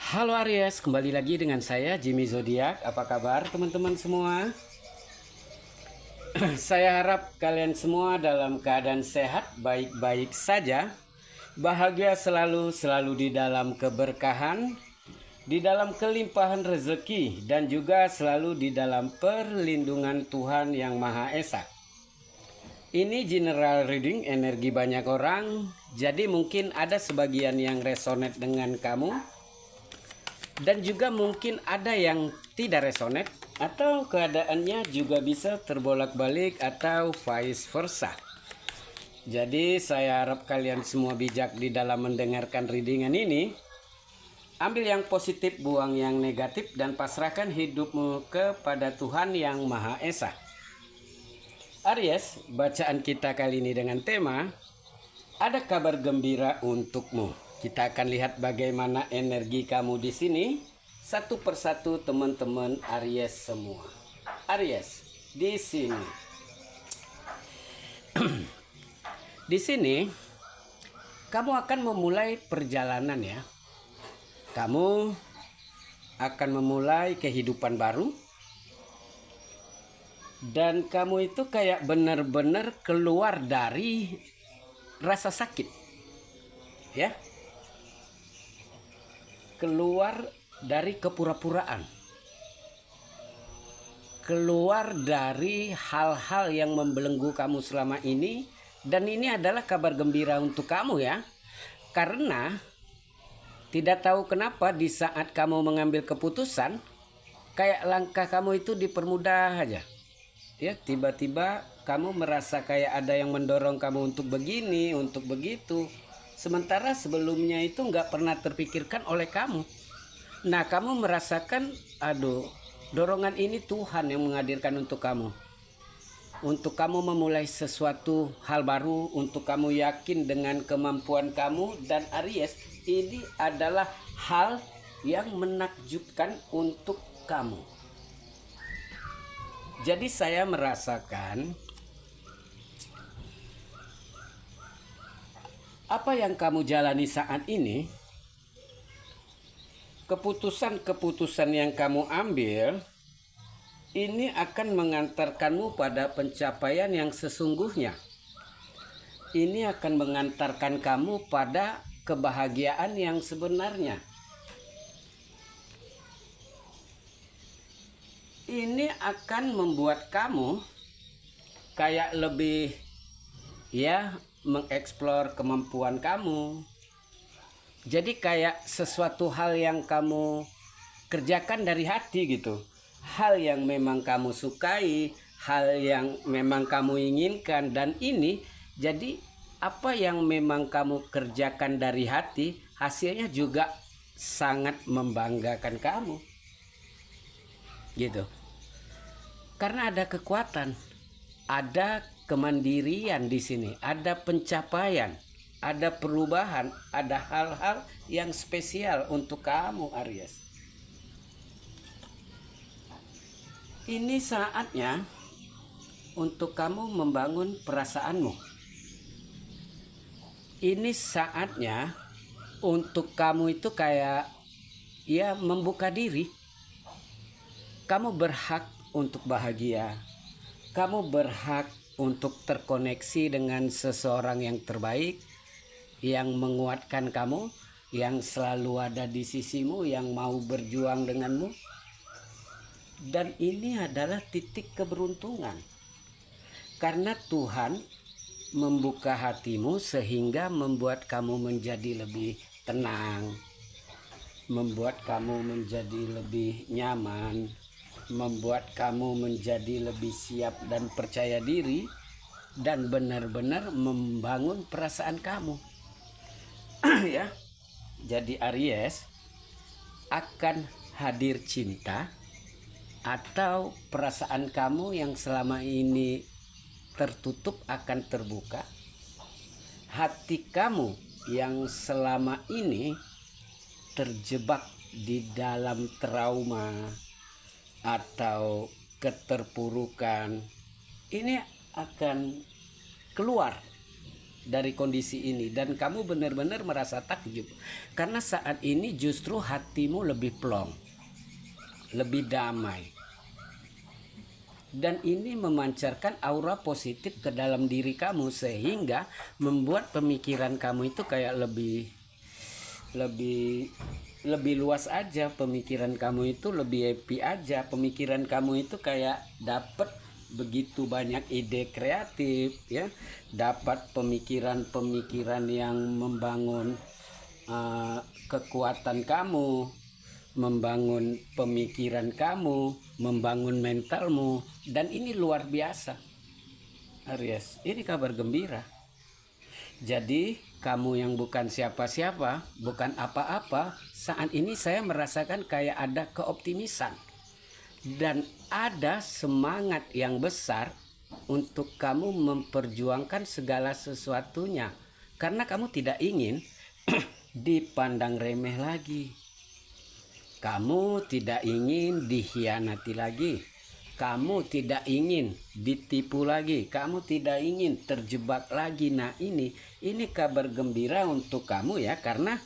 Halo Aries, kembali lagi dengan saya Jimmy Zodiak. Apa kabar teman-teman semua? Saya harap kalian semua dalam keadaan sehat, baik-baik saja. Bahagia selalu di dalam keberkahan, di dalam kelimpahan rezeki, dan juga selalu di dalam perlindungan Tuhan Yang Maha Esa. Ini general reading energi banyak orang, jadi mungkin ada sebagian yang resonate dengan kamu, dan juga mungkin ada yang tidak resonate, atau keadaannya juga bisa terbolak-balik atau vice versa. Jadi saya harap kalian semua bijak di dalam mendengarkan readingan ini. Ambil yang positif, buang yang negatif, dan pasrahkan hidupmu kepada Tuhan Yang Maha Esa. Aries, bacaan kita kali ini dengan tema ada kabar gembira untukmu. Kita akan lihat bagaimana energi kamu di sini satu persatu teman-teman Aries semua. Aries, di sini. Di sini kamu akan memulai perjalanan ya. Kamu akan memulai kehidupan baru. Dan kamu itu kayak benar-benar keluar dari rasa sakit. Ya. Keluar dari kepura-puraan. Keluar dari hal-hal yang membelenggu kamu selama ini. Dan ini adalah kabar gembira untuk kamu ya. Karena tidak tahu kenapa di saat kamu mengambil keputusan, kayak langkah kamu itu dipermudah aja. Ya, tiba-tiba kamu merasa kayak ada yang mendorong kamu untuk begini, untuk begitu. Sementara sebelumnya itu nggak pernah terpikirkan oleh kamu. Nah, kamu merasakan, aduh, dorongan ini Tuhan yang menghadirkan untuk kamu. Untuk kamu memulai sesuatu hal baru, untuk kamu yakin dengan kemampuan kamu. Dan Aries, ini adalah hal yang menakjubkan untuk kamu. Jadi saya merasakan apa yang kamu jalani saat ini, keputusan-keputusan yang kamu ambil, ini akan mengantarkanmu pada pencapaian yang sesungguhnya. Ini akan mengantarkan kamu pada kebahagiaan yang sebenarnya. Ini akan membuat kamu kayak lebih ya mengeksplor kemampuan kamu. Jadi kayak sesuatu hal yang kamu kerjakan dari hati gitu. Hal yang memang kamu sukai, hal yang memang kamu inginkan. Dan ini jadi apa yang memang kamu kerjakan dari hati, hasilnya juga sangat membanggakan kamu. Gitu. Karena ada kekuatan, ada kemandirian di sini, ada pencapaian, ada perubahan, ada hal-hal yang spesial untuk kamu Aries. Ini saatnya untuk kamu membangun perasaanmu. Ini saatnya untuk kamu itu kayak ya membuka diri. Kamu berhak untuk bahagia. Kamu berhak untuk terkoneksi dengan seseorang yang terbaik, yang menguatkan kamu, yang selalu ada di sisimu, yang mau berjuang denganmu. Dan ini adalah titik keberuntungan. Karena Tuhan membuka hatimu sehingga membuat kamu menjadi lebih tenang, membuat kamu menjadi lebih nyaman, membuat kamu menjadi lebih siap dan percaya diri, dan benar-benar membangun perasaan kamu. Ya. Jadi Aries, akan hadir cinta atau perasaan kamu yang selama ini tertutup akan terbuka. Hati kamu yang selama ini terjebak di dalam trauma atau keterpurukan, ini akan keluar dari kondisi ini dan kamu benar-benar merasa takjub karena saat ini justru hatimu lebih plong, lebih damai, dan ini memancarkan aura positif ke dalam diri kamu sehingga membuat pemikiran kamu itu kayak lebih lebih luas aja. Pemikiran kamu itu lebih happy aja. Pemikiran kamu itu kayak dapat begitu banyak ide kreatif ya, dapat pemikiran-pemikiran yang membangun kekuatan kamu, membangun pemikiran kamu, membangun mentalmu, dan ini luar biasa. Aries, ini kabar gembira. Jadi kamu yang bukan siapa-siapa, bukan apa-apa, saat ini saya merasakan kayak ada keoptimisan dan ada semangat yang besar untuk kamu memperjuangkan segala sesuatunya karena kamu tidak ingin dipandang remeh lagi. Kamu tidak ingin dikhianati lagi. Kamu tidak ingin ditipu lagi. Kamu tidak ingin terjebak lagi. Nah ini kabar gembira untuk kamu ya. Karena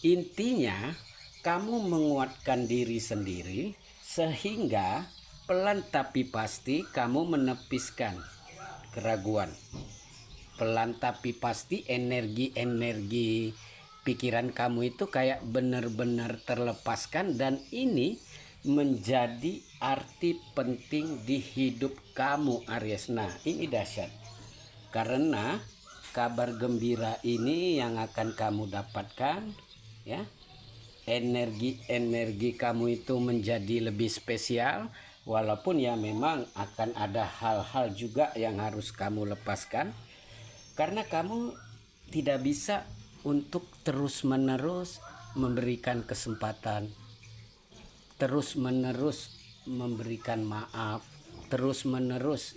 intinya kamu menguatkan diri sendiri. Sehingga pelan tapi pasti kamu menepiskan keraguan. Pelan tapi pasti energi-energi pikiran kamu itu kayak benar-benar terlepaskan dan ini menjadi arti penting di hidup kamu Aries. Nah ini dahsyat karena kabar gembira ini yang akan kamu dapatkan ya. Energi kamu itu menjadi lebih spesial walaupun ya memang akan ada hal-hal juga yang harus kamu lepaskan karena kamu tidak bisa untuk terus-menerus memberikan kesempatan, terus-menerus memberikan maaf, terus-menerus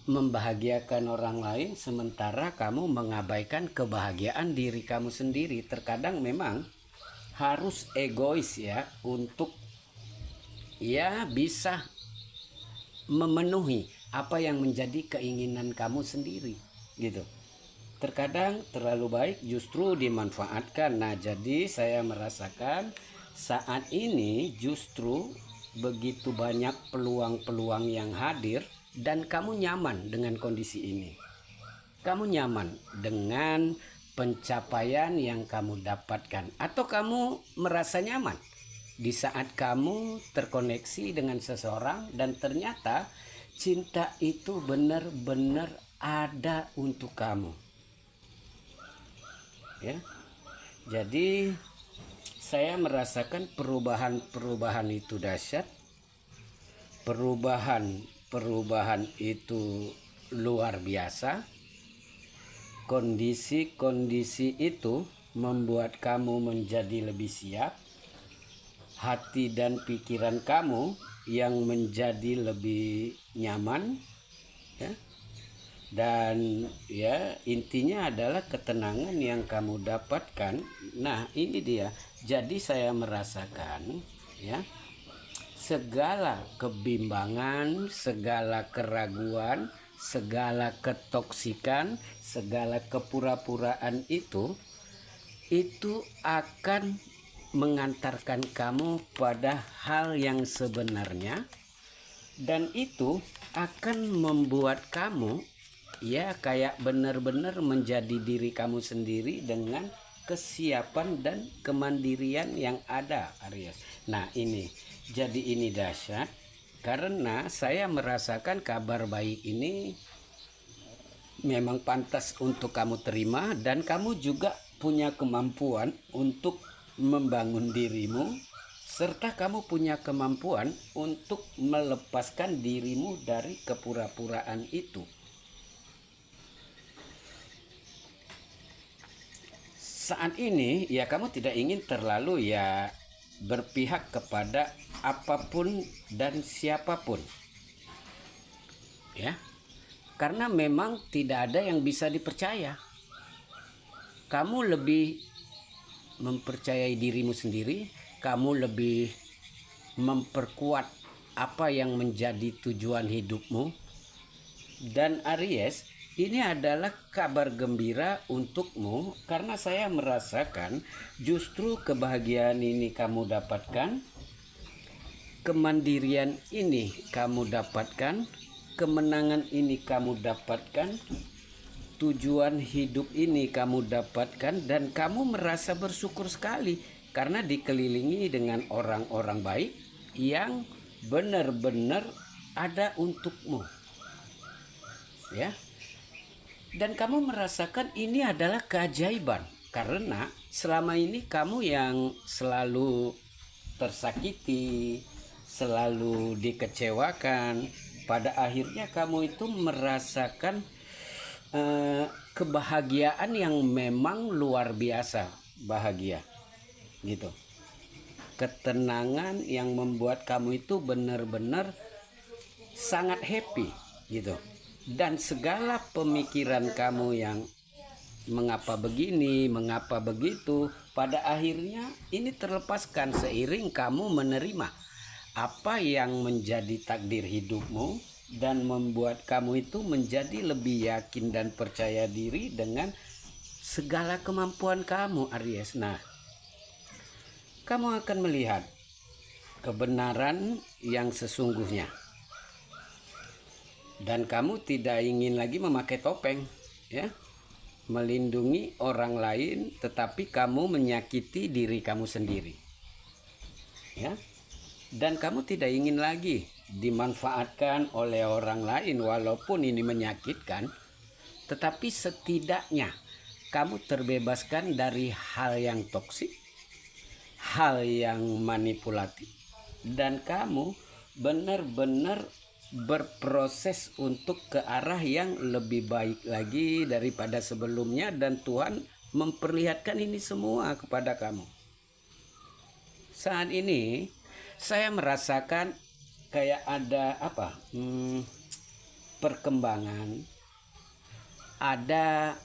membahagiakan orang lain sementara kamu mengabaikan kebahagiaan diri kamu sendiri. Terkadang memang harus egois ya untuk bisa memenuhi apa yang menjadi keinginan kamu sendiri gitu. Terkadang terlalu baik justru dimanfaatkan. Nah jadi saya merasakan saat ini justru begitu banyak peluang-peluang yang hadir dan kamu nyaman dengan kondisi ini. Kamu nyaman dengan pencapaian yang kamu dapatkan atau kamu merasa nyaman di saat kamu terkoneksi dengan seseorang dan ternyata cinta itu benar-benar ada untuk kamu ya. Jadi saya merasakan perubahan itu dahsyat. Perubahan itu luar biasa. Kondisi itu membuat kamu menjadi lebih siap. Hati dan pikiran kamu yang menjadi lebih nyaman ya. Dan ya intinya adalah ketenangan yang kamu dapatkan. Nah ini dia. Jadi saya merasakan ya segala kebimbangan, segala keraguan, segala ketoksikan, segala kepura-puraan itu akan mengantarkan kamu pada hal yang sebenarnya dan itu akan membuat kamu ya kayak benar-benar menjadi diri kamu sendiri dengan kesiapan dan kemandirian yang ada Aries. Nah ini jadi ini dahsyat karena saya merasakan kabar baik ini memang pantas untuk kamu terima dan kamu juga punya kemampuan untuk membangun dirimu serta kamu punya kemampuan untuk melepaskan dirimu dari kepura-puraan itu. Saat ini ya kamu tidak ingin terlalu ya berpihak kepada apapun dan siapapun ya karena memang tidak ada yang bisa dipercaya. Kamu lebih mempercayai dirimu sendiri, kamu lebih memperkuat apa yang menjadi tujuan hidupmu Dan Aries, ini adalah kabar gembira untukmu karena saya merasakan justru kebahagiaan ini kamu dapatkan, kemandirian ini kamu dapatkan, kemenangan ini kamu dapatkan, tujuan hidup ini kamu dapatkan, dan kamu merasa bersyukur sekali karena dikelilingi dengan orang-orang baik yang benar-benar ada untukmu, ya. Dan kamu merasakan ini adalah keajaiban karena selama ini kamu yang selalu tersakiti, selalu dikecewakan, pada akhirnya kamu itu merasakan kebahagiaan yang memang luar biasa bahagia gitu, ketenangan yang membuat kamu itu benar-benar sangat happy gitu. Dan segala pemikiran kamu yang mengapa begini, mengapa begitu, pada akhirnya ini terlepaskan seiring kamu menerima apa yang menjadi takdir hidupmu dan membuat kamu itu menjadi lebih yakin dan percaya diri dengan segala kemampuan kamu, Aries. Nah, kamu akan melihat kebenaran yang sesungguhnya. Dan kamu tidak ingin lagi memakai topeng, ya, melindungi orang lain, tetapi kamu menyakiti diri kamu sendiri, ya. Dan kamu tidak ingin lagi dimanfaatkan oleh orang lain, walaupun ini menyakitkan, tetapi setidaknya kamu terbebaskan dari hal yang toksik, hal yang manipulatif, dan kamu benar-benar berproses untuk ke arah yang lebih baik lagi daripada sebelumnya, dan Tuhan memperlihatkan ini semua kepada kamu. Saat ini saya merasakan kayak ada perkembangan, ada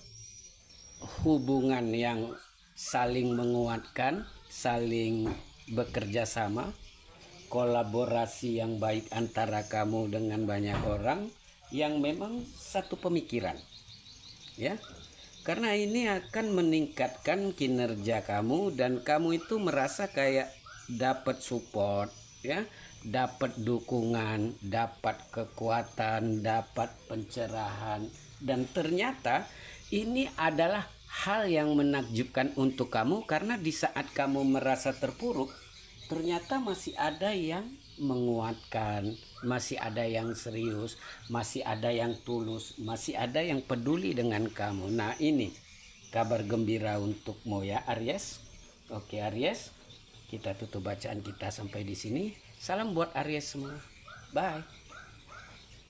hubungan yang saling menguatkan, saling bekerja sama, kolaborasi yang baik antara kamu dengan banyak orang yang memang satu pemikiran, ya. Karena ini akan meningkatkan kinerja kamu dan kamu itu merasa kayak dapat support, ya, dapat dukungan, dapat kekuatan, dapat pencerahan, dan ternyata ini adalah hal yang menakjubkan untuk kamu karena di saat kamu merasa terpuruk, ternyata masih ada yang menguatkan, masih ada yang serius, masih ada yang tulus, masih ada yang peduli dengan kamu. Nah, ini kabar gembira untukmu ya, Aries. Oke, Aries, kita tutup bacaan kita sampai di sini. Salam buat Aries semua. Bye.